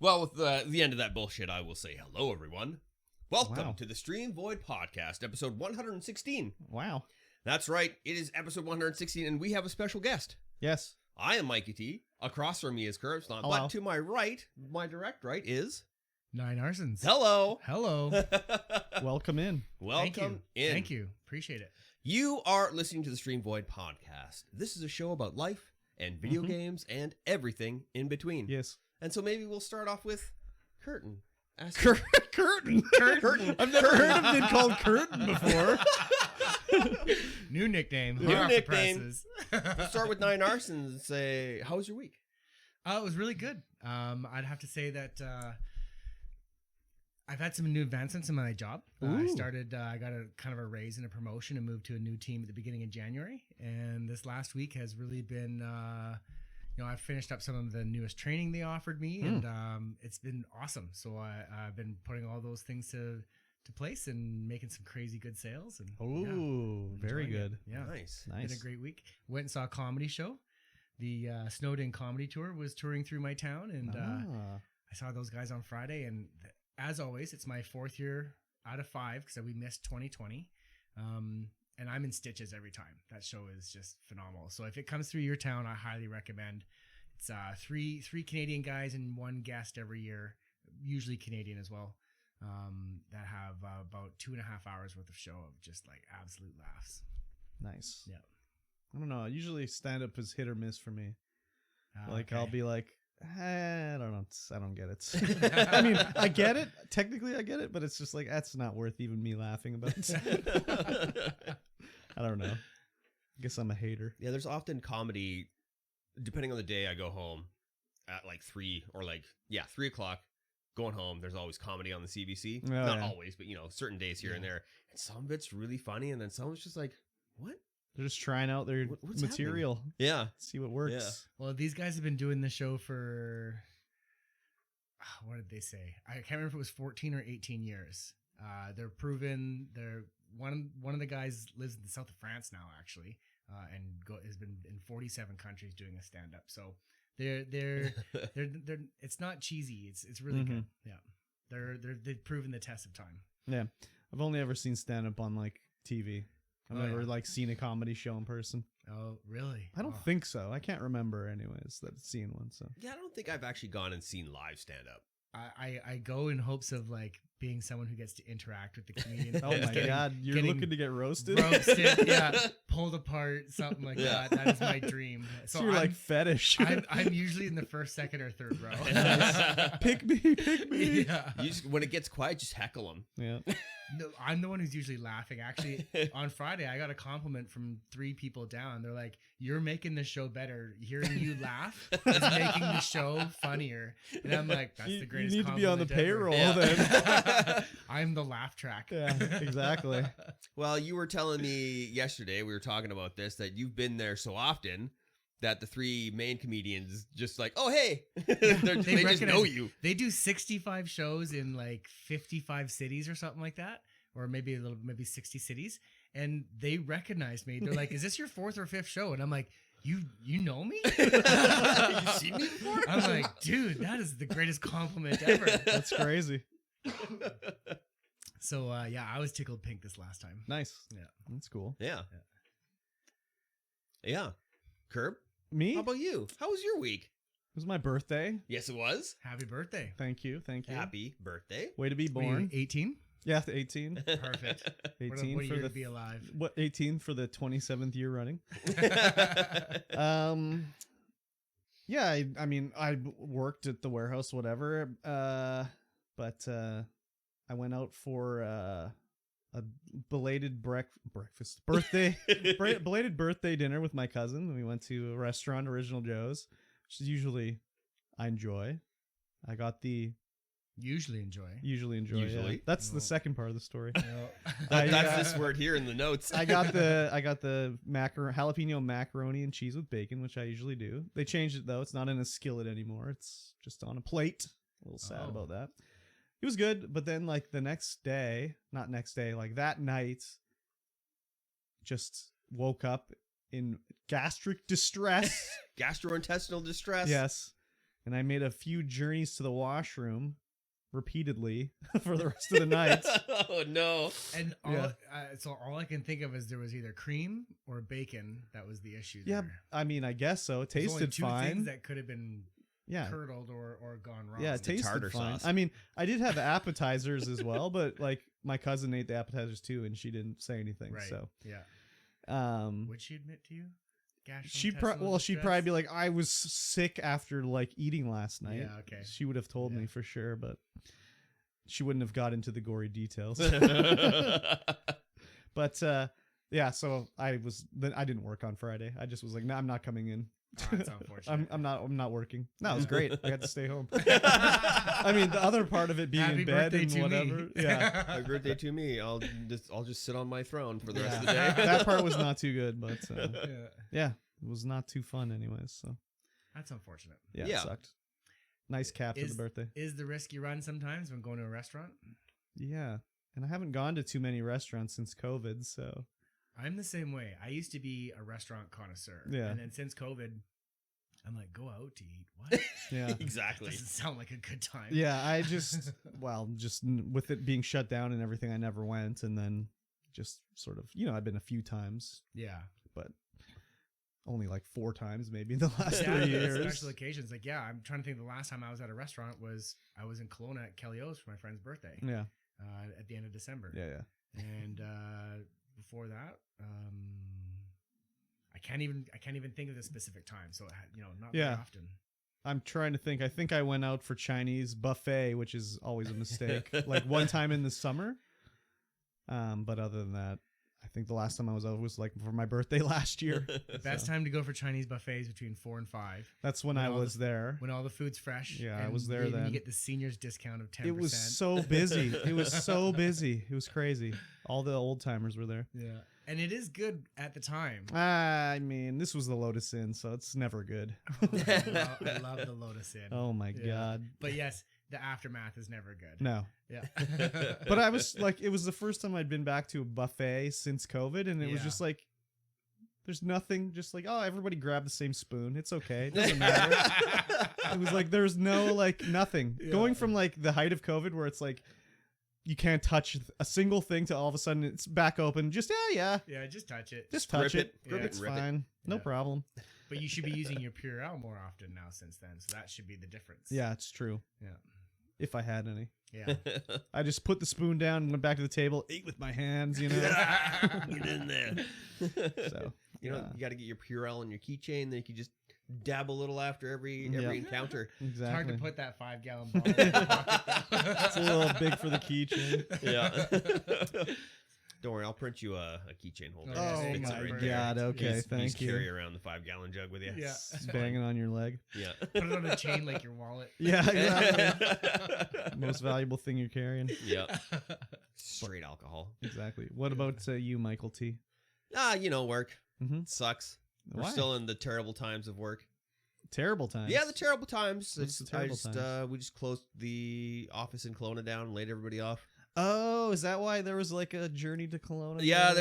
Well, with the end of that bullshit, I will say hello, everyone. Welcome Wow. to the Stream Void Podcast, episode 116. Wow. That's right, it is episode 116, and we have a special guest. Yes. I am Mikey T. Across from me is Curbstomp, Hello. but to my right, my direct right is... Nine Arsons. Hello. Hello. Welcome in. Welcome Thank you. in. Thank you. Appreciate it. You are listening to the Stream Void Podcast. This is a show about life and video games and everything in between. Yes. And so maybe we'll start off with Curtin. Ask Curtin. Curtin. I've never heard him been called Curtin before. New nickname. New hot off the nickname. presses. Start with Nine Arsons and say, how was your week? It was really good. I'd have to say that I've had some new advancements in my job. I Ooh. I got a kind of a raise and a promotion and moved to a new team at the beginning of January. And this last week has really been, I've finished up some of the newest training they offered me, and it's been awesome. So I've been putting all those things to place and making some crazy good sales. And Ooh, very enjoying it. good. Yeah, Nice. Nice. been a great week. Went and saw a comedy show. The Snowed In Comedy Tour was touring through my town, and Ah. I saw those guys on Friday. And as always, it's my fourth year out of 5 because we missed 2020. And I'm in stitches every time. That show is just phenomenal. So if it comes through your town, I highly recommend. It's three Canadian guys and one guest every year, usually Canadian as well, that have about 2.5 hours worth of show of just like absolute laughs. Nice. Yeah. I don't know. Usually stand up is hit or miss for me. Like Okay. I'll be like, I don't know. I don't get it. I mean, I get it. Technically, I get it, but it's just like, that's not worth even me laughing about. I don't know. I guess I'm a hater. Yeah, there's often comedy, depending on the day I go home at like 3 or 3 o'clock. Going home, there's always comedy on the CBC. Oh, Not yeah. always, but certain days here and there. And some of it's really funny, and then some of it's just like, what? They're just trying out their What's material. Yeah. See what works. Yeah. Well, these guys have been doing the show for, what did they say? I can't remember if it was 14 or 18 years. They're proven. They're one of the guys lives in the south of France now, actually, and has been in 47 countries doing a stand up. So they're it's not cheesy. It's really good. Yeah, they've proven the test of time. Yeah. I've only ever seen stand up on like TV. I've Oh, never yeah. like seen a comedy show in person. Oh, really? I don't Oh. think so. I can't remember anyways that seeing one. So Yeah, I don't think I've actually gone and seen live stand up. I go in hopes of like being someone who gets to interact with the comedian. oh my Getting- god, you're getting looking to get roasted. roasted, yeah, pulled apart, something like Yeah. that. That is my dream. So So you're I'm, like fetish. I'm usually in the first, second, or third row. pick me. Yeah. When it gets quiet, just heckle them. Yeah. No, I'm the one who's usually laughing. Actually, on Friday, I got a compliment from 3 people down. They're like, "You're making the show better. Hearing you laugh is making the show funnier." And I'm like, "That's the greatest." You need to be on the compliment ever." payroll Yeah. then. I'm the laugh track. Yeah, exactly. Well, you were telling me yesterday, we were talking about this, that you've been there so often that the 3 main comedians just like, oh, hey, they just recognize- know you. They do 65 shows in like 55 cities or something like that, or maybe 60 cities, and they recognized me. They're like, "Is this your 4th or 5th show?" And I'm like, "You know me?" You seen me before? I'm like, "Dude, that is the greatest compliment ever." That's crazy. So yeah, I was tickled pink this last time. Nice. Yeah. That's cool. Yeah. Yeah. Curb, Me? how It about you? How was your week? was my birthday. Yes, it was. Happy birthday. Thank you. Happy birthday. Way to be born. 18? Yeah, 18. Perfect. 18 what a for year the to be alive. 18 for the 27th year running. Yeah, I mean, I worked at the warehouse, whatever. But I went out for a belated belated birthday dinner with my cousin. We went to a restaurant, Original Joe's, which is usually I enjoy. I got the Usually enjoy. usually enjoy. Usually. Yeah. That's No. the second part of the story. No. That's this word here in the notes. I got the jalapeno macaroni and cheese with bacon, which I usually do. They changed it though; it's not in a skillet anymore. It's just on a plate. A little sad Oh. about that. It was good, but then like the next day, not next day, like that night, just woke up in gastric distress. Gastrointestinal distress. Yes, and I made a few journeys to the washroom repeatedly for the rest of the night. Oh no. And Yeah. so all I can think of is there was either cream or bacon that was the issue. Yeah, there. I mean, I guess so. It There's only tasted two fine. things that could have been Yeah. curdled or gone wrong. Yeah, it the tartar tasted fine. sauce. I mean, I did have appetizers as well, but like my cousin ate the appetizers too, and she didn't say anything. Right. So, Yeah. Would she admit to you? she'd probably be like, I was sick after like eating last night. Yeah, okay. She would have told me Yeah. for sure, but she wouldn't have got into the gory details. But yeah, so I didn't work on Friday. I just was like, no, I'm not coming in. Oh, that's unfortunate. I'm not working. No, it was great. I got to stay home. I mean, the other part of it being Happy in bed birthday and to whatever. me. Yeah. Happy birthday to me. I'll just sit on my throne for the rest Yeah. of the day. That part was not too good, but Yeah. yeah, it was not too fun anyways. So That's unfortunate. yeah, Yeah. it sucked. Nice cap for the birthday. Is the risk you run sometimes when going to a restaurant? Yeah. And I haven't gone to too many restaurants since COVID, so I'm the same way. I used to be a restaurant connoisseur. Yeah. And then since COVID, I'm like, go out to eat. What? yeah. Exactly. Doesn't sound like a good time. Yeah, I just with it being shut down and everything, I never went, and then just sort of, I've been a few times, Yeah. but only like 4 times maybe in the last Yeah, 3 that's years. special occasions. Like, yeah, I'm trying to think the last time I was at a restaurant was I was in Kelowna at Kelly O's for my friend's birthday Yeah, at the end of December. yeah. And before that, I can't even think of the specific time. So not very Yeah. often. I'm trying to think. I think I went out for Chinese buffet, which is always a mistake. Like one time in the summer. But other than that, I think the last time I was out was like for my birthday last year. The best time to go for Chinese buffets between 4 and 5. That's when I was there. When all the food's fresh. Yeah, I and was there even then. You get the seniors discount of 10%. It was so busy. It was so busy. It was crazy. All the old timers were there. Yeah. And it is good at the time. I mean, this was the Lotus Inn, so it's never good. I love the Lotus Inn. Oh my Yeah. God. But yes, the aftermath is never good. No. Yeah. But I was like, it was the first time I'd been back to a buffet since COVID, and it was Yeah. just like, there's nothing, just like, oh, everybody grab the same spoon. It's okay. It doesn't matter. It was like, there's no, like, nothing. Yeah. Going from, like, the height of COVID where it's like, you can't touch a single thing to all of a sudden it's back open. Just, yeah. Yeah, just touch it. Just Grip touch it, it. grip it, It's rip it. fine. No Yeah. problem. But you should be using your Purell more often now since then. So that should be the difference. Yeah, it's true. Yeah. If I had any. Yeah. I just put the spoon down and went back to the table, ate with my hands, Get in there. So, You yeah. got to get your Purell and your keychain. Then you can just dab a little after every Yeah. encounter. It's hard Exactly. to put that 5-gallon bottle in your pocket. It's a little big for the keychain. Yeah. Don't worry, I'll print you a keychain holder. Oh Just fits it my right there. God. Okay, You just thank you. carry around the 5-gallon jug with you. Yeah. Just banging on your leg. Yeah. Put it on a chain like your wallet. Yeah, exactly. Most valuable thing you're carrying. Yeah. Straight alcohol. Exactly. What about you, Michael T? Work Mm-hmm. sucks. We're Why? still in the terrible times of work. Terrible times. Yeah, the terrible times. What's the terrible times? We just closed the office in Kelowna down, laid everybody off. Oh, is that why there was like a journey to Kelowna? Yeah,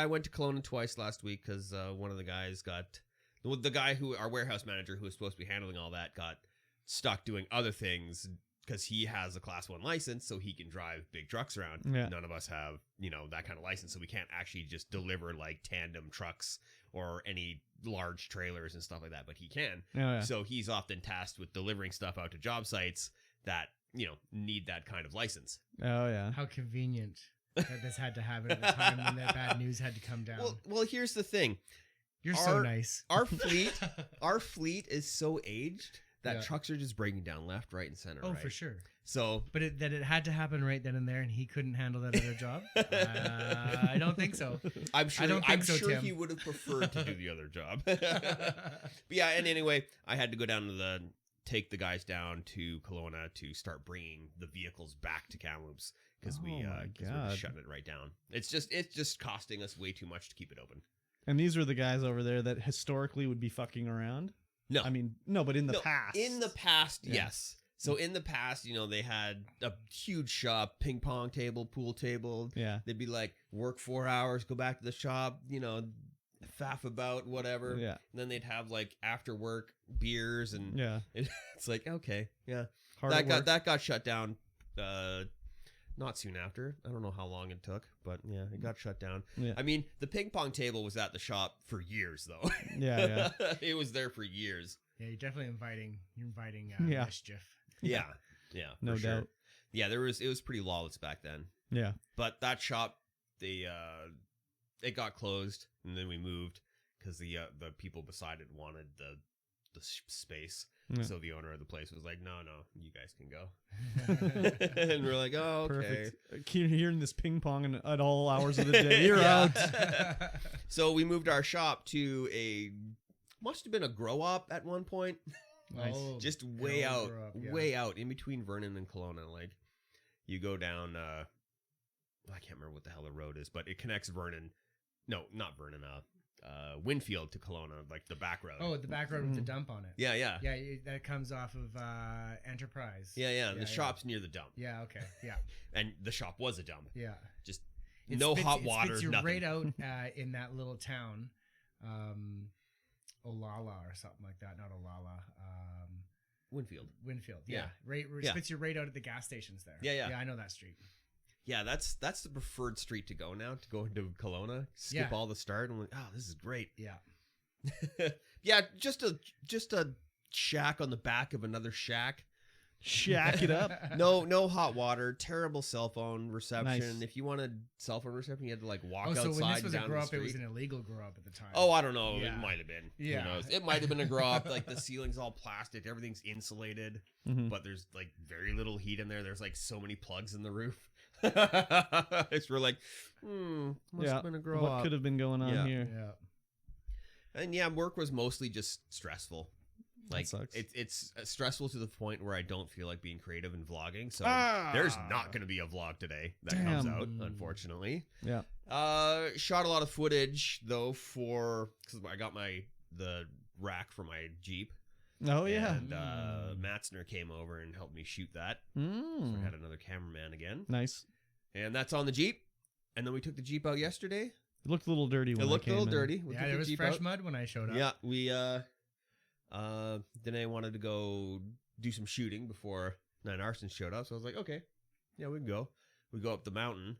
I went to Kelowna twice last week because one of the guys the guy our warehouse manager who was supposed to be handling all that got stuck doing other things because he has a Class 1 license, so he can drive big trucks around. Yeah. None of us have, that kind of license, so we can't actually just deliver like tandem trucks or any large trailers and stuff like that, but he can. Oh, yeah. So he's often tasked with delivering stuff out to job sites that, need that kind of license. Oh, yeah. How convenient that this had to happen at the time when that bad news had to come down. Well, here's the thing. You're so nice. Our fleet is so aged that Yeah. trucks are just breaking down left, right, and center. Oh, right? for sure. So But that it had to happen right then and there, and he couldn't handle that other job. I don't think so. I'm sure. don't think I'm so, sure Tim. he would have preferred to do the other job. But yeah, and anyway, I had to go down to take the guys down to Kelowna to start bringing the vehicles back to Kamloops because Oh we're my just God. shutting it right down. It's just costing us way too much to keep it open. And these are the guys over there that historically would be fucking around. No, I mean, no, but in the No, past. In the past, Yeah. yes. So in the past, they had a huge shop, ping pong table, pool table. Yeah. They'd be like, work 4 hours, go back to the shop, faff about, whatever. Yeah. And then they'd have like after work, beers, and Yeah. it's like, okay, yeah. Hard at work. That got shut down not soon after. I don't know how long it took, but yeah, it got shut down. Yeah. I mean, the ping pong table was at the shop for years, though. Yeah. It was there for years. Yeah, you're definitely inviting Yeah. mischief. Yeah, yeah, No for sure. doubt. Yeah, it was pretty lawless back then. Yeah. But that shop, it got closed, and then we moved because the people beside it wanted the space. Yeah. So the owner of the place was like, no, you guys can go. And we're like, oh, okay. Perfect. Keep hearing this ping pong at all hours of the day. You're out. So we moved our shop to must have been a grow up at one point. Nice. Just an way old out, grow up, yeah. way out in between Vernon and Kelowna. Like you go down, I can't remember what the hell the road is, but it connects Vernon. No, not Vernon. Winfield to Kelowna, like the back road. Oh, the back road with the dump on it. yeah. Yeah, that comes off of Enterprise. Yeah. The shop's near the dump, Yeah, okay. Yeah. and the shop was a dump. Yeah. Just It no spits- hot it water, spits you nothing. right out in that little town, Olala or something like that. Not Olala. Winfield. Winfield. Yeah. Right. Yeah. Spits you right out at the gas stations there. Yeah. Yeah, I know that street. Yeah, that's the preferred street to go now. To go into Kelowna, skip Yeah. all the start, and I'm like, oh, this is great. Yeah. Yeah, just a shack on the back of another shack. Shack it up. No hot water. Terrible cell phone reception. Nice. If you wanted cell phone reception, you had to like walk Oh, so outside when this was a down grow the up, street. it was an illegal grow up at the time. Oh, I don't know. Yeah. It might have been. Yeah. Who knows? It might have been a grow up. Like the ceiling's all plastic. Everything's insulated, Mhm. but there's like very little heat in there. There's like so many plugs in the roof. It's we're like, must Yeah. have been a grow What up. could have been going on Yeah. here? Yeah. And yeah, work was mostly just stressful. Like sucks. it's stressful to the point where I don't feel like being creative and vlogging. So Ah! there's not going to be a vlog today that comes Damn. out, unfortunately. Yeah. Shot a lot of footage though because I got the rack for my Jeep. Oh yeah. And Matzner came over and helped me shoot that. So I had another cameraman again, Nice. and that's on the Jeep. And then we took the Jeep out yesterday. It looked a little dirty when It looked a I little came in. dirty. We Yeah, took there the was Jeep fresh out. mud when I showed up. Yeah, we Danae wanted to go do some shooting before Nine Arsons showed up, so I was like, okay, yeah, we can go. We go up the mountain,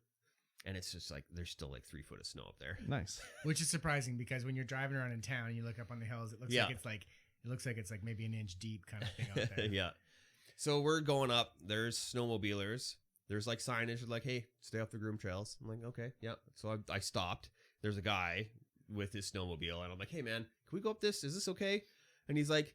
and it's just like there's still like 3 foot of snow up there. Nice. Which is surprising because when you're driving around in town and you look up on the hills, it looks Yeah. like it's like maybe an inch deep kind of thing out there. Yeah. So we're going up. There's snowmobilers. There's like signage like, hey, stay off the groom trails. I'm like, okay, yeah. So I stopped. There's a guy with his snowmobile, and I'm like, hey man, can we go up this? Is this okay? And he's like,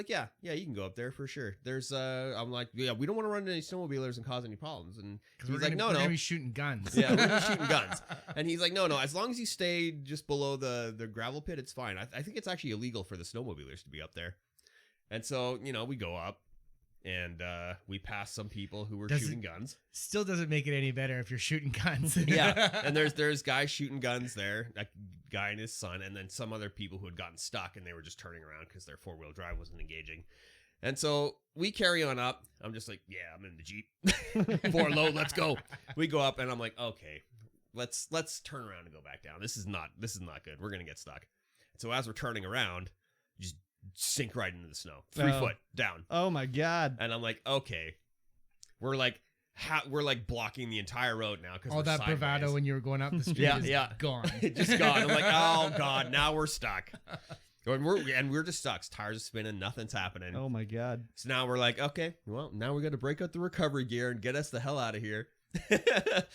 yeah, you can go up there for sure. There's I'm like, yeah, we don't want to run into any snowmobilers and cause any problems. And he's like, we're gonna no. be shooting guns. Yeah, we're gonna be shooting guns. And he's like, no, as long as you stay just below the gravel pit, it's fine. I think it's actually illegal for the snowmobilers to be up there. And so, we go up, and we pass some people who were shooting guns. Still doesn't make it any better if you're shooting guns. Yeah, and there's guys shooting guns there, a guy and his son, and then some other people who had gotten stuck, and they were just turning around because their 4-wheel drive wasn't engaging. And so we carry on up. I'm just like, yeah, I'm in the Jeep. 4 low, let's go. We go up, and I'm like, okay, let's turn around and go back down. This is not good. We're gonna get stuck. So as we're turning around, just sink right into the snow, 3 Oh. foot down. Oh my god. And I'm like, okay, we're like blocking the entire road now because All that bravado when you were going up the street Yeah, is yeah. gone. just gone. I'm like, oh god, now we're stuck. And we're just stuck. Tires are spinning, nothing's happening. Oh my god. So now we're like, okay, well, now we got to break out the recovery gear and get us the hell out of here.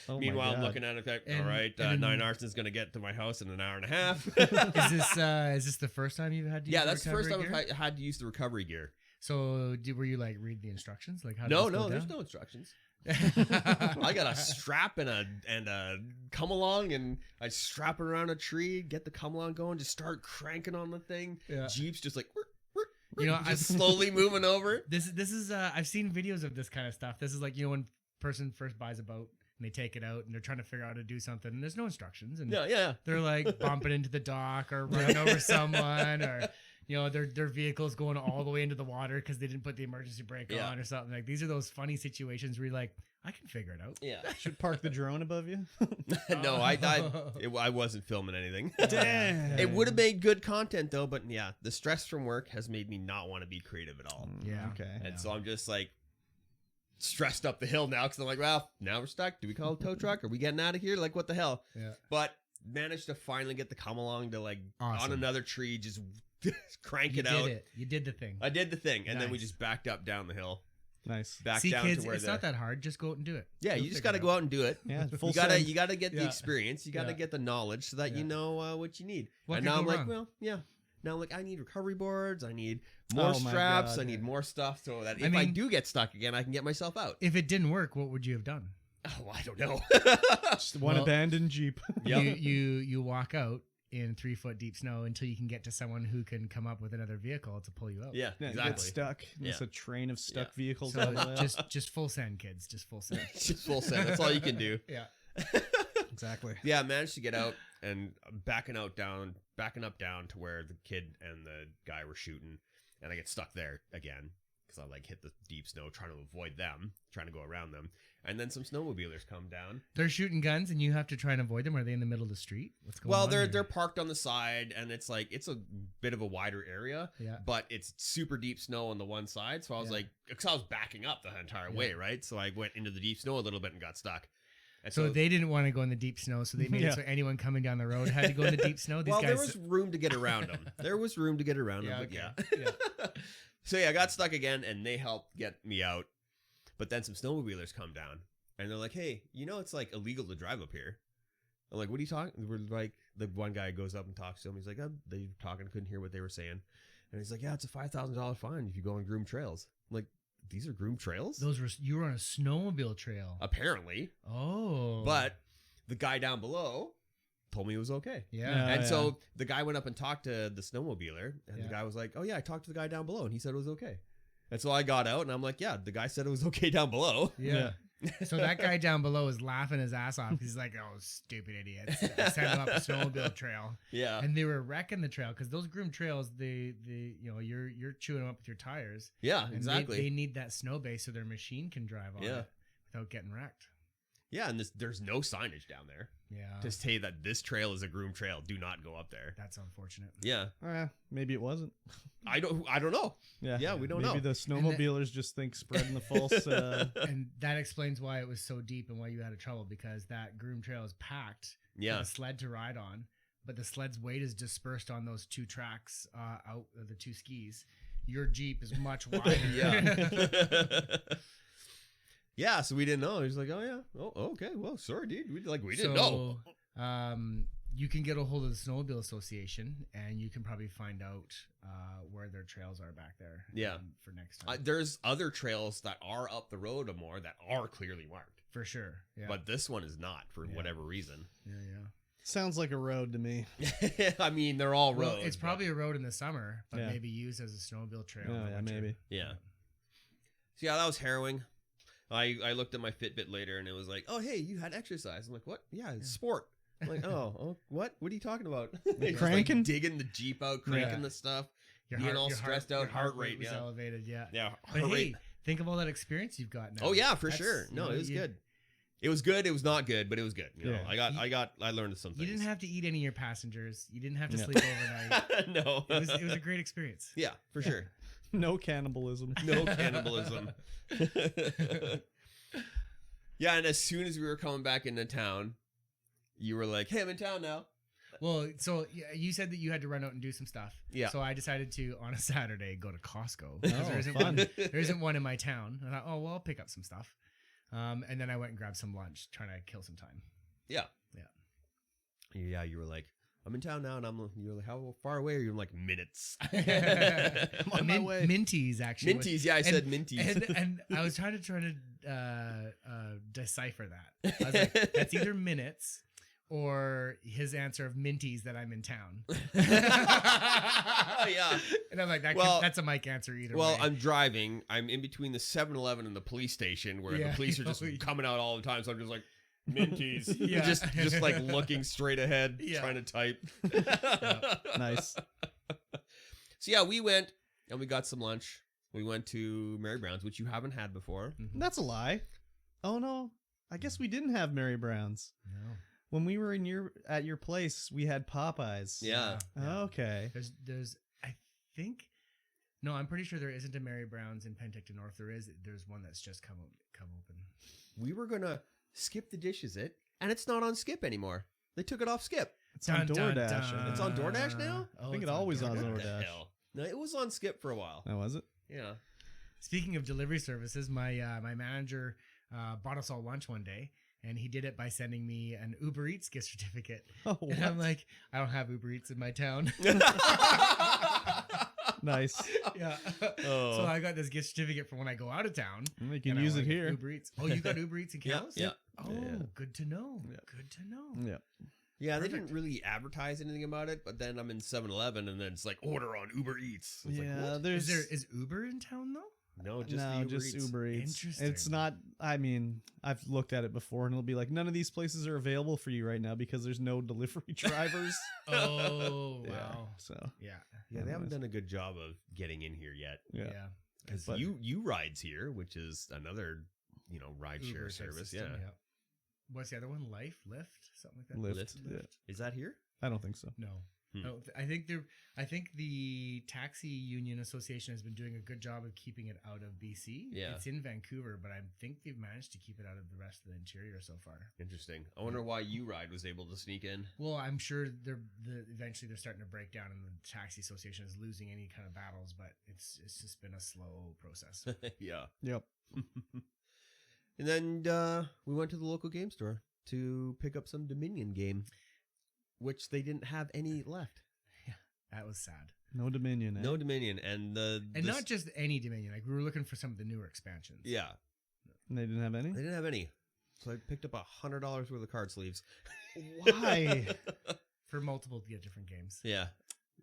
Oh my Meanwhile, I'm God. looking at it like, And- all right, and- Nine Arson's gonna get to my house in an hour and a half. Is this the first time you've had to use Yeah, the that's the first time recovery gear? I had to use the recovery gear. So were you like read the instructions? Like how No, does this go there's down? no instructions. I got a strap and a come along, and I strap it around a tree, get the come along going, just start cranking on the thing. Yeah. Jeep's just like, I've- just slowly moving over. This is I've seen videos of this kind of stuff. This is like when person first buys a boat and they take it out and they're trying to figure out how to do something and there's no instructions and Yeah. they're like bumping into the dock or running over someone or you know, their vehicles going all the way into the water because they didn't put the emergency brake Yeah. on or something. Like these are those funny situations where you're like, I can figure it out. Yeah. Should park the drone above you. No, I wasn't filming anything. Damn. It would have made good content though, but yeah, the stress from work has made me not want to be creative at all. Yeah. Okay. And so I'm just like stressed up the hill now because I'm like, well, now we're stuck. Do we call a tow truck? Are we getting out of here? Like, what the hell? Yeah. But managed to finally get the come along to like on Awesome. another tree, just crank You it did out. it. You did the thing. I did the thing, and then we Nice. just backed up down the hill, Nice. back See, down kids, to where it's not that hard. Just go out and do it. Yeah, You'll you just figure got to it go out and do it. Yeah. Full You gotta get the Yeah. experience. You gotta Yeah. get the knowledge so that Yeah. you know what you need. What and could now go I'm like, wrong? well, yeah. Now like I need recovery boards. I need more Oh my straps. God, I need yeah. more stuff so that I if I mean- do get stuck again, I can get myself out. If it didn't work, what would you have done? Oh, I don't know. Just one Well- abandoned Jeep. Yep. You walk out in 3 foot deep snow until you can get to someone who can come up with another vehicle to pull you out. Yeah, Yeah, you exactly. get stuck. It's Yeah. a train of stuck Yeah. vehicles. So all the way up. just full send, kids. Just full send. It's just full set. That's all you can do. Yeah. Exactly. Yeah, I managed to get out and backing up down to where the kid and the guy were shooting, and I get stuck there again because I like hit the deep snow trying to avoid them, trying to go around them, and then some snowmobilers come down. They're shooting guns, and you have to try and avoid them. Are they in the middle of the street? What's going Well, on? they're here? they're parked on the side, and it's like it's a bit of a wider area, Yeah. but it's super deep snow on the one side. So I was Yeah. like, because I was backing up the entire Yeah. way, right? So I went into the deep snow a little bit and got stuck. And So they didn't want to go in the deep snow, so they made Yeah. it so anyone coming down the road had to go in the deep snow. These well, there guys. was room to get around them. There was room to get around them, but Yeah, yeah. So yeah, I got stuck again, and they helped get me out. But then some snowmobilers come down, and they're like, "Hey, you know it's like illegal to drive up here." I'm like, "What are you talking?" We're like, the one guy goes up and talks to him. He's like, "They were talking, couldn't hear what they were saying," and he's like, "Yeah, it's a $5,000 fine if you go on groomed trails." I'm like, these are groomed trails? Those were you were on a snowmobile trail. Apparently, Oh. but the guy down below told me it was okay. yeah. Yeah. And so the guy went up and talked to the snowmobiler, and Yeah. the guy was like, "Oh yeah, I talked to the guy down below, and he said it was okay." And so I got out, and I'm like, "Yeah, the guy said it was okay down below." Yeah. So that guy down below is laughing his ass off because he's like, "Oh, stupid idiots, send him up a snowmobile trail," Yeah, and they were wrecking the trail because those groomed trails, they you know you're chewing them up with your tires. yeah, And exactly. They need that snow base so their machine can drive on Yeah. it without getting wrecked. Yeah, and there's no signage down there Yeah. to say that this trail is a groomed trail. Do not go up there. That's unfortunate. Yeah, Maybe it wasn't. I don't know. Yeah. Yeah, we don't Maybe know. the snowmobilers just think spreading the false. And that explains why it was so deep and why you had trouble because that groomed trail is packed. Yeah, A sled to ride on, but the sled's weight is dispersed on those two tracks out of the two skis. Your Jeep is much wider. yeah. Yeah, so we didn't know. He's like, "Oh yeah, oh okay, well, sorry, dude. We didn't know." You can get a hold of the Snowmobile Association, and you can probably find out where their trails are back there. Yeah. For next time, There's other trails that are up the road more that are clearly marked, for sure. Yeah. but this one is not for Yeah. whatever reason. yeah. Sounds like a road to me. I mean, they're all roads. Well, it's but- probably a road in the summer, but Yeah. maybe used as a snowmobile trail. in Oh, the yeah, winter. maybe. Yeah. So yeah, that was harrowing. I looked at my Fitbit later and it was like, "Oh hey, you had exercise." I'm like, "What? Yeah, it's sport." I'm like, oh, what? What are you talking about? Just, Cranking? like, digging the Jeep out, cranking Yeah. the stuff. Your Being all stressed out, your heart rate, was yeah. elevated. Yeah. Yeah, But heart hey, rate. think of all that experience you've got now. Oh yeah, for That's- sure. you No, know, it was you- good. It was good. It was not good, but it was good. You know, Yeah. I learned some You things. didn't have to eat any of your passengers. You didn't have to Yeah. sleep overnight. No. It was a great experience. Yeah, for sure. No cannibalism. No cannibalism. Yeah, and as soon as we were coming back into town, you were like, "Hey, I'm in town now." Well, so yeah, you said that you had to run out and do some stuff. Yeah. So I decided to, on a Saturday, go to Costco. Because Oh, there isn't fun. there isn't one in my town. I thought, oh, well, I'll pick up some stuff. And then I went and grabbed some lunch, trying to kill some time. Yeah. Yeah. Yeah, you were like, "I'm in town now," and you were like, "How far away are you?" I'm like, "Minutes." on my way. Minties, actually. Minties, yeah, I said minties. And I was trying to decipher that. I was like, that's either minutes or his answer of minties that I'm in town. Yeah. And I'm like, Well- that's a Mike answer either Well, way. I'm driving. I'm in between the 7-Eleven and the police station where Yeah. the police are just coming out all the time. So I'm just like, minties. Yeah. just like looking straight ahead, Yeah. trying to type. Nice. So yeah, we went and we got some lunch. We went to Mary Brown's, which you haven't had before. Mhm. That's a lie. Oh no, I guess we didn't have Mary Brown's No. when we were at your place. We had Popeyes. Yeah. Okay. There's I think no, I'm pretty sure there isn't a Mary Brown's in Penticton North. There's one that's just come open. We were gonna skip the dishes and it's not on Skip anymore. They took it off Skip. It's on DoorDash. It's on DoorDash now? I think it always on What DoorDash. the hell? No, it was on Skip for a while. Oh, was it? Yeah. Speaking of delivery services, my manager bought us all lunch one day, and he did it by sending me an Uber Eats gift certificate. Oh, And I'm like, I don't have Uber Eats in my town. Nice. Yeah. Oh. So I got this gift certificate for when I go out of town. We can and I use wanna it get here. Uber Eats. Oh, you got Uber Eats in Yeah, Calais? yeah. Oh, Yeah. good to know. Yeah. Good to know. Yeah. Yeah, they Perfect. didn't really advertise anything about it, but then I'm in 7-Eleven and then it's like order on Uber Eats. It's like, Yeah. what? There's Is Uber in town though? No, just no, the Uber just Eats. Uber Eats. Interesting. It's not. I mean, I've looked at it before, and it'll be like none of these places are available for you right now because there's no delivery drivers. Oh Yeah, wow. So Yeah. Yeah, they haven't Anyways. done a good job of getting in here yet. yeah. Yeah. Because But- you rides here, which is another, ride share Uber type service. system, Yeah. What's the other one? Lyft, something like that. Lyft. Lyft? Yeah. Is that here? I don't think so. No. Hmm. I think the taxi union association has been doing a good job of keeping it out of BC. Yeah. It's in Vancouver, but I think they've managed to keep it out of the rest of the interior so far. Interesting. I wonder why you ride was able to sneak in. Well, I'm sure eventually they're starting to break down, and the taxi association is losing any kind of battles. But it's just been a slow process. Yeah. Yep. And then we went to the local game store to pick up some Dominion game, which they didn't have any left. That was sad, No Dominion. Eh? No Dominion, and not just any Dominion. Like we were looking for some of the newer expansions. Yeah, And they didn't have any. they didn't have any. So I picked up $100 worth of card sleeves. Why? For multiple different games. Yeah.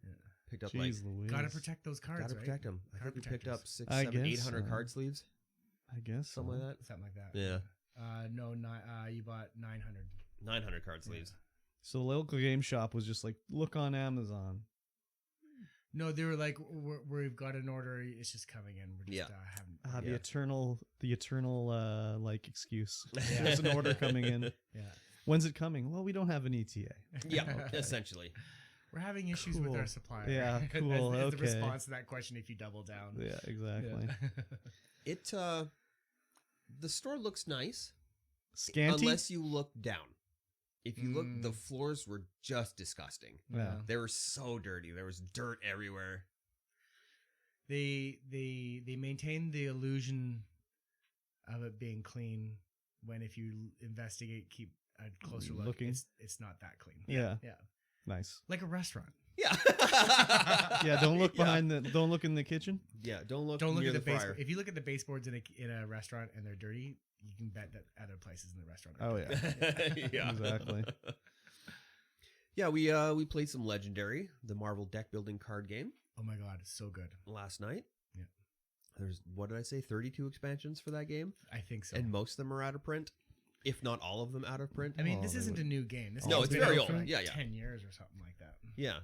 Yeah. Picked up Jeez Louise. Gotta protect those cards, gotta right? protect them. I Card think we picked up protectors. 6, I 7, guess 800 so. card sleeves, I guess something like that. Something like that. Yeah, No, you bought 900. 900 card sleeves. So the local game shop was just like, look on Amazon. No, they were like, we've got an order. It's just coming in. We're just Yeah. haven't. The eternal like excuse. Yeah. There's an order coming in. Yeah, When's it coming? Well, we don't have an E ETA. Yeah, essentially. we're having issues with Cool. our supplier. Yeah, That's- cool, that's the okay. response to that question. If you double down. Yeah, exactly. Yeah. It the store looks nice Scanty. unless you look down. If you look, the Mm. floors were just disgusting. Yeah. They were so dirty. There was dirt everywhere. They maintain the illusion of it being clean when if you investigate, keep a closer look, Looking. it's not that clean. Yeah. Yeah. Nice. Like a restaurant. Yeah. Yeah, don't look Yeah. behind the. Don't look in the kitchen. Yeah, don't look Don't look near at the base. fryer. If you look at the baseboards in a restaurant and they're dirty, you can bet that other places in the restaurant are Oh dirty. yeah. Yeah. Exactly. Yeah, we played some Legendary, the Marvel deck building card game Oh my god, it's so good. last night. Yeah. There's, what did I say, 32 expansions for that game? I think so. And most of them are out of print, if not all of them out of print. I mean, Oh, this they isn't would- a new game. This No, game's it's been very out for old. like Yeah, yeah. 10 years or something like that. Yeah.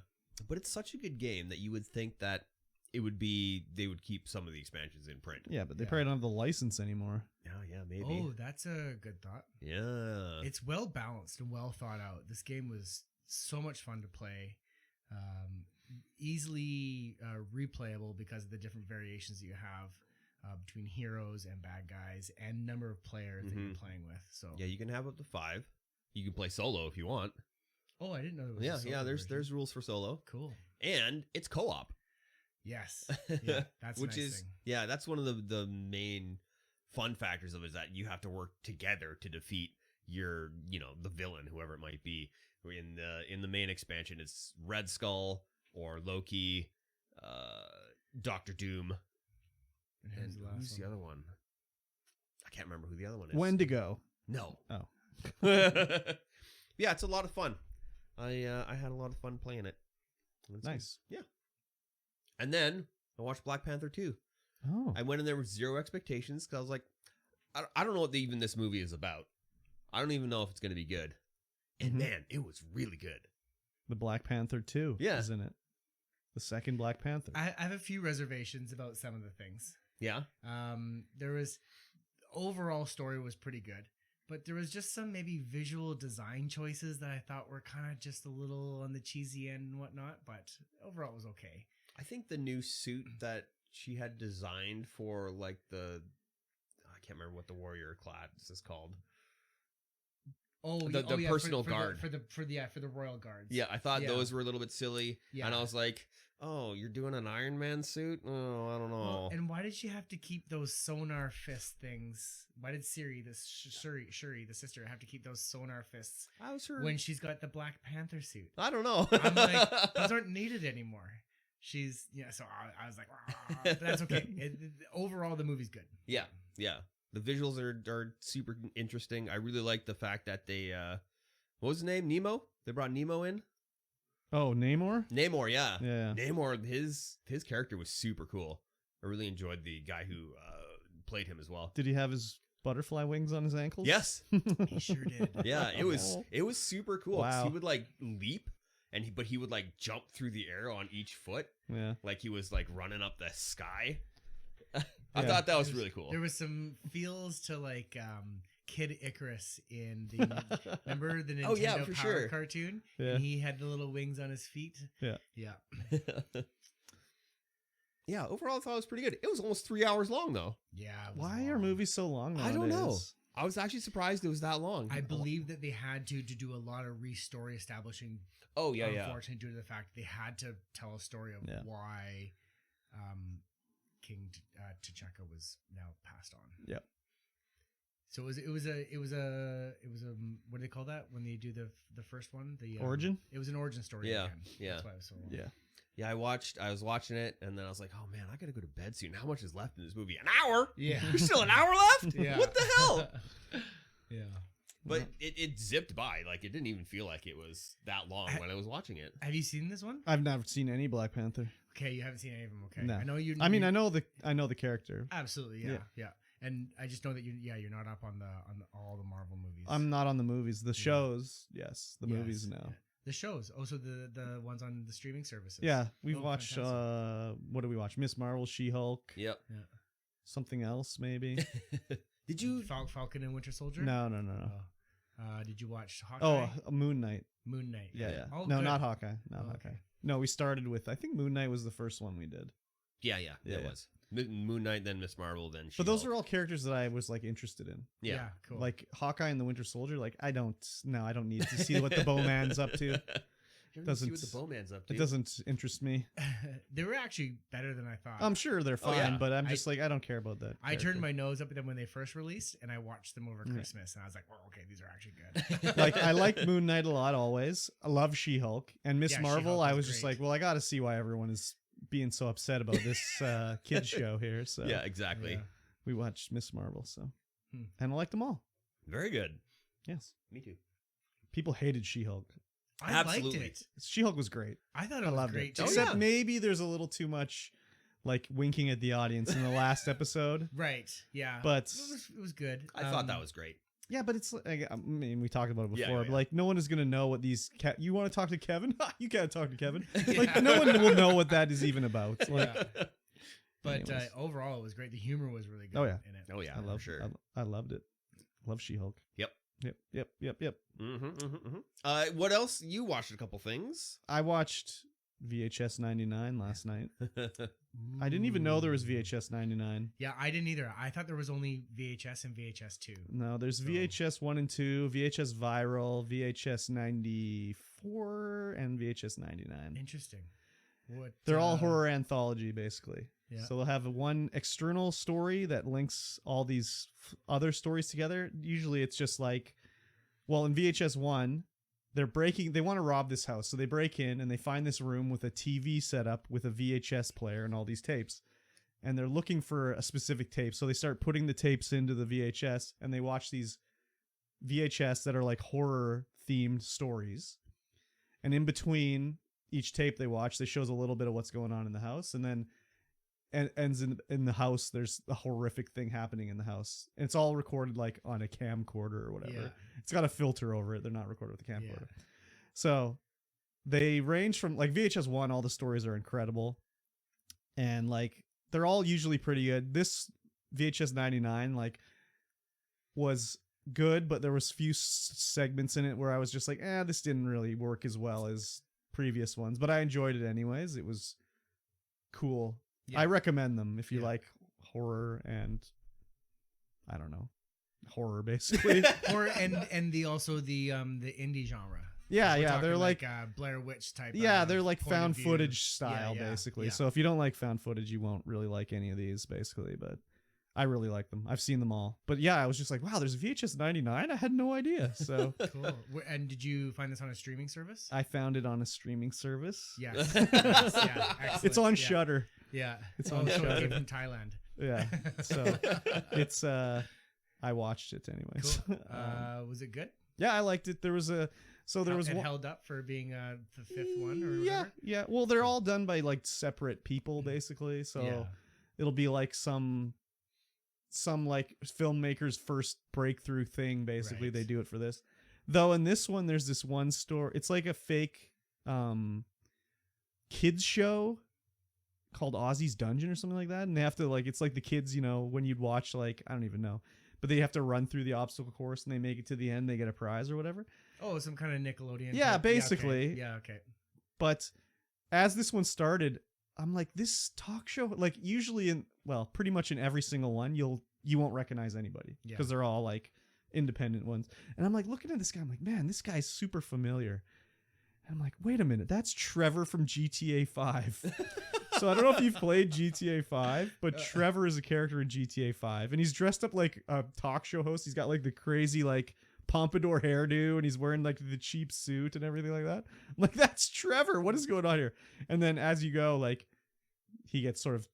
But it's such a good game that you would think that they would keep some of the expansions in print. Yeah, but they Yeah. probably don't have the license anymore. Yeah, maybe. Oh, that's a good thought. Yeah. It's well balanced and well thought out. This game was so much fun to play. Easily replayable because of the different variations that you have between heroes and bad guys and number of players that you're Mhm. playing with. So Yeah, you can have up to 5. You can play solo if you want. Oh, I didn't know there was. Yeah, a solo yeah. There's version. rules for solo, Cool. and it's co-op. Yes. Yeah, that's a which nice is thing. yeah, that's one of the main fun factors of it, is that you have to work together to defeat your the villain, whoever it might be. In the main expansion, it's Red Skull or Loki, Doctor Doom, And and who's the last who's one? the other one? I can't remember who the other one is. Wendigo. No. Oh. Yeah, it's a lot of fun. I had a lot of fun playing it. Let's see. Nice. Yeah. And then I watched Black Panther 2. Oh. I went in there with zero expectations because I was like, I don't know what even this movie is about. I don't even know if it's going to be good. And Mhm. man, it was really good. The Black Panther 2 Yeah. is in it. the second Black Panther. I have a few reservations about some of the things. Yeah. There was overall story was pretty good, but there was just some maybe visual design choices that I thought were kind of just a little on the cheesy end and whatnot. But overall, it was okay. I think the new suit that she had designed for like I can't remember what the warrior class is called. The personal guard. for the royal guards. Yeah, I thought Yeah. those were a little bit silly. Yeah. And I was like, oh, you're doing an Iron Man suit? Oh, I don't know. Well, and why did she have to keep those sonar fist things? Why did Shuri, the sister, have to keep those sonar fists I was her. when she's got the Black Panther suit? I don't know. I'm like, those aren't needed anymore. She's so I was like, "Rah," but that's okay. Overall, the movie's good. Yeah. Yeah. The visuals are super interesting. I really like the fact that they what was his name? Nemo? They brought Nemo in? Oh, Namor? Namor, yeah. Yeah. Namor, his character was super cool. I really enjoyed the guy who played him as well. Did he have his butterfly wings on his ankles? Yes. He sure did. Yeah, it was super cool. 'Cause Wow. he would like leap but he would like jump through the air on each foot, Yeah. like he was like running up the sky. I Yeah. thought that was really cool. There was some feels to like Kid Icarus in the remember the Nintendo Oh, yeah, for Power sure. cartoon? Yeah. And he had the little wings on his feet. Yeah. Yeah. Yeah, overall I thought it was pretty good. It was almost 3 hours long though. Yeah. it was Why are long. movies so long I nowadays? don't know. I was actually surprised it was that long. I believe that they had to do a lot of re-story establishing. Oh yeah, yeah. Unfortunately, due to the fact they had to tell a story of Yeah. why King T'Chaka was now passed on. Yep. So it was a what do they call that when they do the first one? The Origin? It was an origin story. Yeah, Again. yeah. That's why it was so long. Yeah. Yeah, I was watching it and then I was like, oh man, I gotta go to bed soon. How much is left in this movie? An hour? Yeah. There's still an hour left? Yeah. What the hell? Yeah. But it zipped by. Like it didn't even feel like it was that long when I was watching it. Have you seen this one? I've never seen any Black Panther. Okay, you haven't seen any of them. Okay, No. I know you. I mean, I know the character. Absolutely, Yeah. yeah. And I just know that you're not up on all the Marvel movies. I'm not on the movies. The shows, yes. The Yes. movies, no. The shows, also the ones on the streaming services. Yeah, we've Oh, watched. fantastic. What do we watch? Miss Marvel, She-Hulk, Yep. something else maybe. Did you? Falcon and Winter Soldier? No. Did you watch Hawkeye? Oh, Moon Knight. Moon Knight. Yeah. Oh, No, good. not Hawkeye. Not Oh, Hawkeye. okay. No, we started with. I think Moon Knight was the first one we did. Yeah, Yeah, it yeah. was Moon Knight, then Miss Marvel, then. But those She-Hulk. are all characters that I was like interested in. Yeah. Cool. Like Hawkeye and the Winter Soldier. Like I don't need to see what the Bowman's up to. You don't see what Doesn't- the Bowman's up to. It doesn't interest me. they were actually better than I thought. I'm sure they're Oh, fine, yeah. but I'm just like I don't care about that. I turned character. my nose up at them when they first released, and I watched them over Yeah. Christmas, and I was like, "Well, okay, these are actually good." Like I like Moon Knight a lot always. I love She-Hulk and Miss Yeah, Marvel. She-Hulk I was was just great. like, well, I got to see why everyone is being so upset about this kids show here. So Yeah, exactly. Yeah. we watched Miss Marvel. So Hmm. and I liked them all. Very good. Yes, Me too. people hated She-Hulk. I Absolutely. liked it. She-Hulk was great. I thought it I was loved great it. too. Except yeah. maybe there's a little too much like winking at the audience in the last episode. Right. Yeah. But it was good. I thought that was great. yeah, but it's like I mean we talked about it Yeah, before. yeah, But yeah. like no one is gonna know what these. You want to talk to Kevin? You can't talk to Kevin. Yeah. Like no one will know what that is even about. Like, Yeah. But Anyways. Overall, it was great. The humor was really good. Oh, yeah. in it. Oh yeah, I love for sure. I loved it. Love She-Hulk. Yep. Yep. What else? You watched a couple things. I watched VHS 99 last night. I didn't even know there was VHS 99. Yeah, I didn't either. I thought there was only VHS and VHS 2. No, there's So- VHS 1 and 2, VHS Viral, VHS 94, and VHS 99. Interesting. What? They're all horror anthology, basically. Yeah. So they'll have one external story that links all these other stories together. Usually it's just like, well, in VHS 1, they want to rob this house. So they break in and they find this room with a TV set up with a VHS player and all these tapes. And they're looking for a specific tape. So they start putting the tapes into the VHS and they watch these VHS that are like horror themed stories. And in between each tape they watch, they shows a little bit of what's going on in the house. And then ends in the house. There's a horrific thing happening in the house. And it's all recorded like on a camcorder or whatever. Yeah. It's got a filter over it. They're not recorded with a camcorder. Yeah. So they range from like VHS 1, all the stories are incredible. And like they're all usually pretty good. This VHS 99 like was good, but there was few segments in it where I was just like, this didn't really work as well as previous ones, but I enjoyed it anyways. It was cool. Yeah. I recommend them if you Yeah. like horror and I don't know, horror basically. Or and the also the indie genre. Yeah, We're yeah, talking they're like Blair Witch type. yeah, they're like point of found view. footage style Yeah, basically. yeah. So if you don't like found footage, you won't really like any of these basically, but I really like them. I've seen them all. But yeah, I was just like, wow, there's a VHS 99? I had no idea. So Cool. And did you find this on a streaming service? I found it on a streaming service. Yes. Yes, yeah, excellent. It's on Yeah. Shudder. Yeah. It's Oh, on so it Shudder. came from Thailand. Yeah. So it's I watched it anyways. Cool. Was it good? Yeah, I liked it. There was a It held up for being the fifth one or yeah, whatever? yeah. Well, they're all done by like separate people basically. So Yeah. it'll be like some like filmmaker's first breakthrough thing basically. Right. They do it for this. Though in this one there's this one story. It's like a fake kids show called Ozzy's Dungeon or something like that, and they have to like it's like the kids, when you'd watch like I don't even know, but they have to run through the obstacle course and they make it to the end, they get a prize or whatever. Oh, some kind of Nickelodeon. Yeah, type- basically. Yeah, okay. But as this one started, I'm like, this talk show, like usually pretty much in every single one, you won't recognize anybody Yeah. because they're all like independent ones. And I'm like looking at this guy, I'm like, man, this guy's super familiar. And I'm like, wait a minute, that's Trevor from GTA 5. So I don't know if you've played GTA 5, but Trevor is a character in GTA 5, and he's dressed up like a talk show host. He's got like the crazy like pompadour hairdo, and he's wearing like the cheap suit and everything like that. I'm like, that's Trevor. What is going on here? And then as you go, like he gets sort of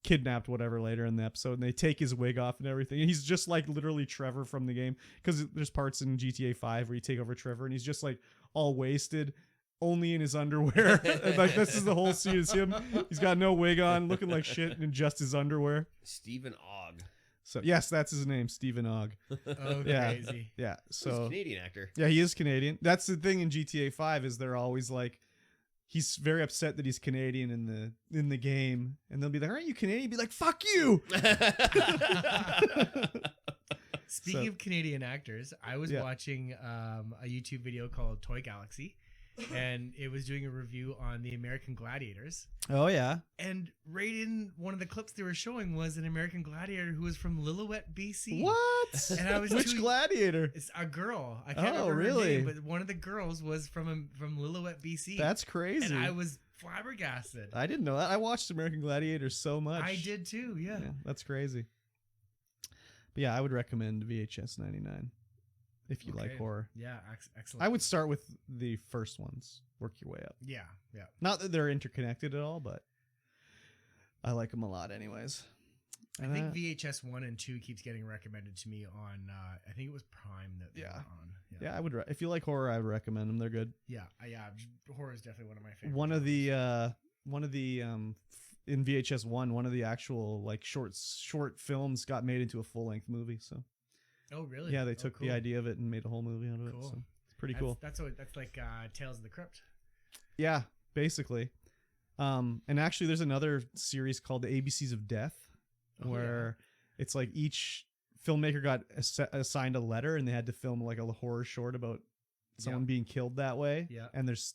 kidnapped, whatever, later in the episode, and they take his wig off and everything. And he's just like literally Trevor from the game, because there's parts in GTA 5 where you take over Trevor, and he's just like all wasted, only in his underwear. And like this is the whole scene is him. He's got no wig on, looking like shit in just his underwear. Stephen Ogg. So yes, that's his name, Stephen Ogg. Oh, Yeah. crazy. Yeah. He's a So Canadian actor. yeah, he is Canadian. That's the thing in GTA 5 is they're always like, he's very upset that he's Canadian in the game, and they'll be like, "Aren't you Canadian?" He'd be like, "Fuck you." Speaking So- of Canadian actors, I was Yeah. watching a YouTube video called Toy Galaxy, and it was doing a review on the American Gladiators. Oh yeah. And right in one of the clips they were showing was an American gladiator who was from Lillooet, BC. What? And I was Which too- gladiator? It's a girl. I can't Oh, remember her really? name, but one of the girls was from Lillooet, BC. That's crazy. and I was flabbergasted. I didn't know that. I watched American Gladiators so much. I did too. Yeah. Yeah, that's crazy. But yeah, I would recommend VHS 99 if you like Okay. horror. Yeah. Excellent. I would start with the first ones, work your way up. Yeah. Yeah. Not that they're interconnected at all, but I like them a lot anyways. I And, think VHS 1 and 2 keeps getting recommended to me on. I think it was Prime that they Yeah. were on. yeah, I would if you like horror, I would recommend them. They're good. Yeah. Horror is definitely one of my favorites. One of the in VHS 1, one of the actual like short films got made into a full-length movie. So Oh, really? yeah, they Oh, took cool. the idea of it and made a whole movie out of it. Cool. So it's pretty cool. That's like Tales of the Crypt. Yeah, basically. And actually there's another series called The ABCs of Death, Oh, where it's like each filmmaker got assigned a letter, and they had to film like a horror short about someone being killed that way. Yeah. And there's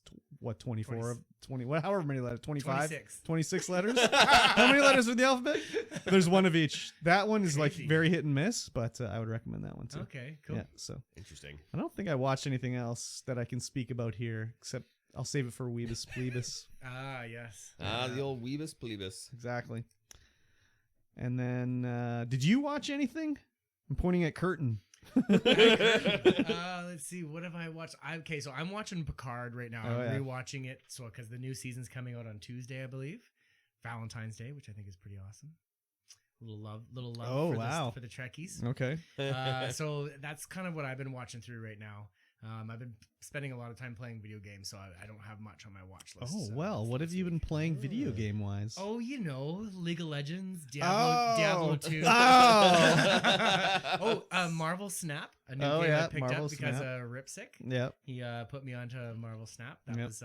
24 of 20 however many letters, 25 26. 26 letters. How many letters in the alphabet? There's one of each. That one is like Crazy. very hit and miss, but I would recommend that one too. Okay, cool. Yeah, so Interesting. I don't think I watched anything else that I can speak about here, except I'll save it for Weebus Plebus. Ah, yes. The old Weebus Plebus. Exactly. And then, did you watch anything? I'm pointing at Curtin. Let's see. What have I watched? So I'm watching Picard right now. Oh, I'm yeah. rewatching it. So because the new season's coming out on Tuesday, I believe, Valentine's Day, which I think is pretty awesome. Little love. Oh, for wow. for the Trekkies. Okay. So that's kind of what I've been watching through right now. I've been spending a lot of time playing video games, so I don't have much on my watch list. Oh so well, what have you been playing video game wise? Oh, League of Legends, Diablo 2. Oh. Marvel Snap, a new Oh, game yeah, I picked Marvel up because Snap. Ripsick. Yep. He put me onto Marvel Snap. That Yep. was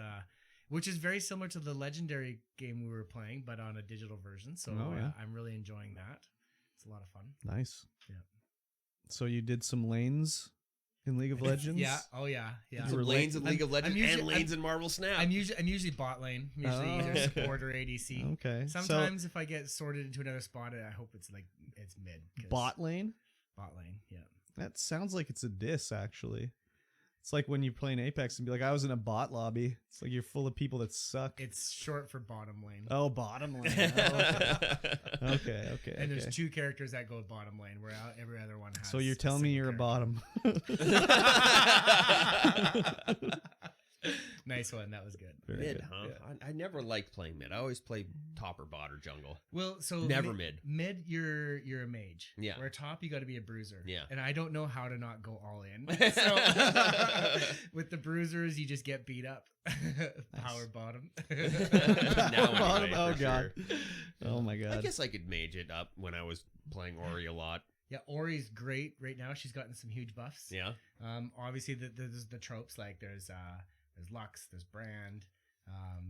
which is very similar to the Legendary game we were playing, but on a digital version. So Oh, yeah. I'm really enjoying that. It's a lot of fun. Nice. Yeah. So you did some lanes in League of Legends? Yeah. Oh yeah. Yeah. You Some were lanes in League of Legends usually- and lanes in Marvel Snap. I'm usually bot lane. I'm usually Oh, either okay. support or ADC. Okay. Sometimes if I get sorted into another spot, I hope it's mid. So 'cause- bot lane? Bot lane. Yeah. That sounds like it's a diss, actually. It's like when you play in Apex and be like, I was in a bot lobby. It's like you're full of people that suck. It's short for bottom lane. Oh, bottom lane. Oh, okay. Okay. And there's okay. 2 characters that go bottom lane, where every other one has. So you're telling me you're a bottom. Nice one. That was good. Very Mid, good. huh? Yeah. I never liked playing mid. I always play top or bot or jungle. Well, so Never mid. Mid, you're a mage. Yeah. Where top, you got to be a bruiser. Yeah. And I don't know how to not go all in. So with the bruisers, you just get beat up. Power bottom. Now Bottom. anyway, Oh for god. sure. Oh my I god. guess I could mage it up when I was playing Ori a lot. Yeah, Ori's great right now. She's gotten some huge buffs. Yeah. Obviously, there's the tropes like there's Lux, there's Brand,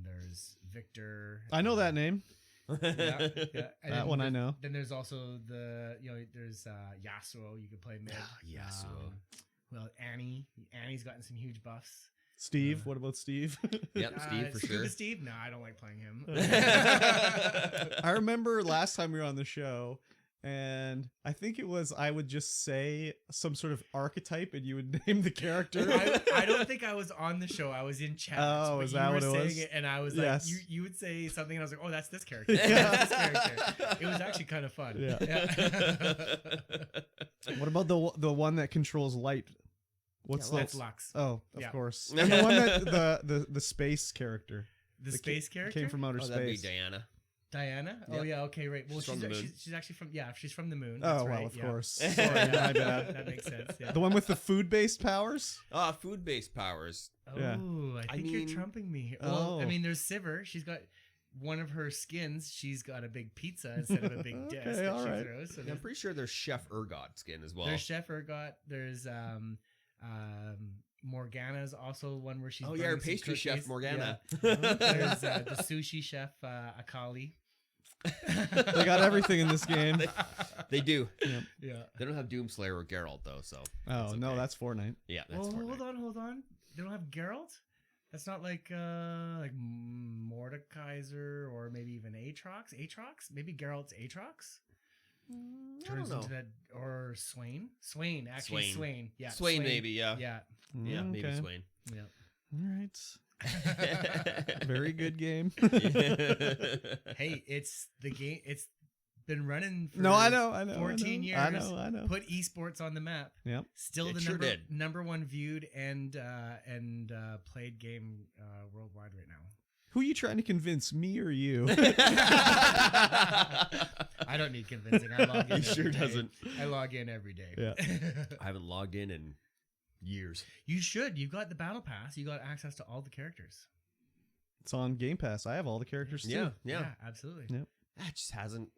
there's Victor. I know that name. Yeah, yeah. And That then one I there's- know. Then there's also there's Yasuo. You could play mid. Yasuo. Well, Annie's gotten some huge buffs. Steve. What about Steve? Yep, Steve for Scuba sure. Steve? No, I don't like playing him. I remember last time we were on the show, and I think it was I would just say some sort of archetype, and you would name the character. I don't think I was on the show. I was in chat. Oh, but is you that were what it saying was? It, and I was Yes. like, you would say something, and I was like, oh, that's this character. Yeah. That's this character. It was actually kind of fun. Yeah. What about the one that controls light? What's That's that? Lux. Oh, of Yeah. course. And the one that the space character. The that space character? came from outer Oh, that'd be space. Diana. Diana? Oh, Yeah. yeah, okay, right. Well, She's from the moon. she's actually from, she's from the moon. Oh That's well, right, of yeah. course. Sorry, Sorry, my Yeah, bad. that makes sense. Yeah. The one with the food-based powers. Food-based powers. Oh, Yeah. I I think mean- you're trumping me here. Well, I Oh. mean, there's Sivir. She's got one of her skins. She's got a big pizza instead of a big Okay, disc that all she right. throws. So Yeah, I'm pretty sure there's Chef Ergot skin as well. there's Chef Ergot. There's Morgana's also one where she's Oh yeah, her burning some pastry chef cookies. Morgana. Yeah. There's the sushi chef Akali. They got everything in this game. They do. Yeah. They don't have Doomslayer or Geralt though, so Oh it's no, okay. that's Fortnite. yeah, that's Well, Fortnite. hold on. They don't have Geralt. That's not like Mordekaiser or maybe even Aatrox. Aatrox? Maybe Geralt's Aatrox? I Turns don't know. into that, or Swain. Swain, actually, Swain. Swain. Yeah, Swain maybe, yeah. Yeah, Yeah, maybe Okay. Swain. yeah. All right. Very good game. Hey, it's the game. It's been running for No, I know. 14 years. I know. Put esports on the map. Yep. Still It the sure did. number one viewed and played game worldwide right now. Who are you trying to convince, me or you? I don't need convincing. I log in. He sure every day. doesn't. I log in every day. Yeah. I haven't logged in years. You should. You've got the battle pass. You got access to all the characters. It's on Game Pass. I have all the characters too. Yeah. absolutely. Yeah. That just hasn't.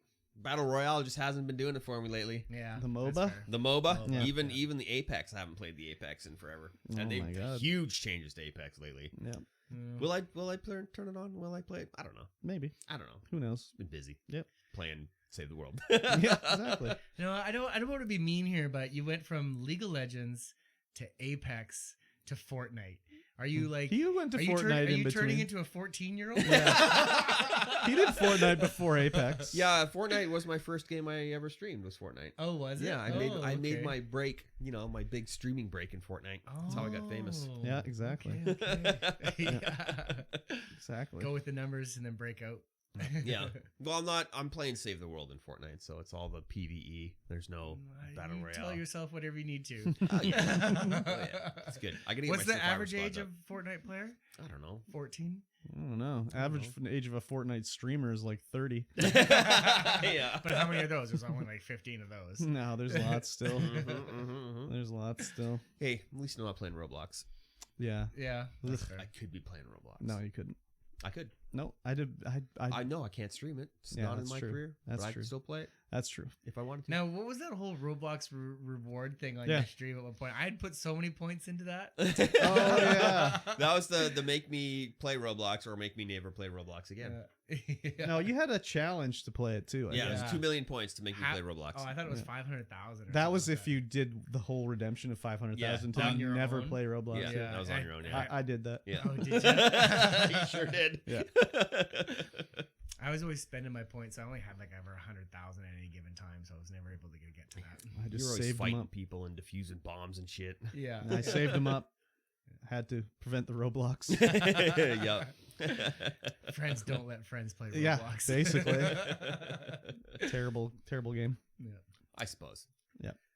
Battle Royale just hasn't been doing it for me lately. Yeah. The that's MOBA? fair. The MOBA, Yeah. even the Apex. I haven't played the Apex in forever. Oh And they've my God. huge changes to Apex lately. Yeah. Mm. Will I turn it on? Will I play it? I don't know. Maybe. I don't know. Who knows? Been busy. Yep. Playing Save the World. Yeah, exactly. No, I don't want to be mean here, but you went from League of Legends to Apex to Fortnite. Are you like? He went to are you, Fortnite are in you turning between. into a 14-year-old? He did Fortnite before Apex. Yeah, Fortnite was my first game I ever streamed. Was Fortnite. Oh, was it? Yeah, I Oh, made okay. my break. You know, my big streaming break in Fortnite. That's how I got famous. Oh, Yeah, exactly. Okay. Yeah. Exactly. Go with the numbers and then break out. Yeah. Well, I'm playing Save the World in Fortnite, so it's all the PVE. There's no battle You royale. Tell yourself whatever you need to. Oh, yeah. Oh, yeah. It's good. I gotta get What's my the survivor average squads age up. of Fortnite player? I don't know. 14. I don't know. Average age of a Fortnite streamer is like 30. Yeah. But how many of those? There's only like 15 of those. No, there's lots still. Mhm, mhm, mhm. There's lots still. Hey, at least I'm not playing Roblox. Yeah. Yeah. that's Ugh. fair. I could be playing Roblox. No, you couldn't. I could. No, I did. I know I can't stream it. It's Yeah, not in that's my true. career. That's but I true. can still play it That's true. if I wanted to. Now, what was that whole Roblox reward thing on Yeah. your stream at one point? I had put so many points into that. Oh, yeah. That was the make me play Roblox or make me never play Roblox again. Yeah. No, you had a challenge to play it too. I Yeah, it guess. was 2 million points to make me Ha- play Roblox. Oh, I thought it was Yeah. 500,000. That was if you did the whole redemption of 500,000 Yeah, to on your never own. play Roblox. yeah, Yeah. that was on your own. Yeah. I did that. Yeah. Oh, did you? You sure did. Yeah. I was always spending my points. So I only had like over 100,000 at any given time, so I was never able to get to that. I You're just always saved them fighting up. people and defusing bombs and shit. Yeah. And I saved them up. Had to prevent the Roblox. Yep. Friends don't let friends play Roblox. Yeah, basically. Terrible game. Yeah. I suppose. Yeah.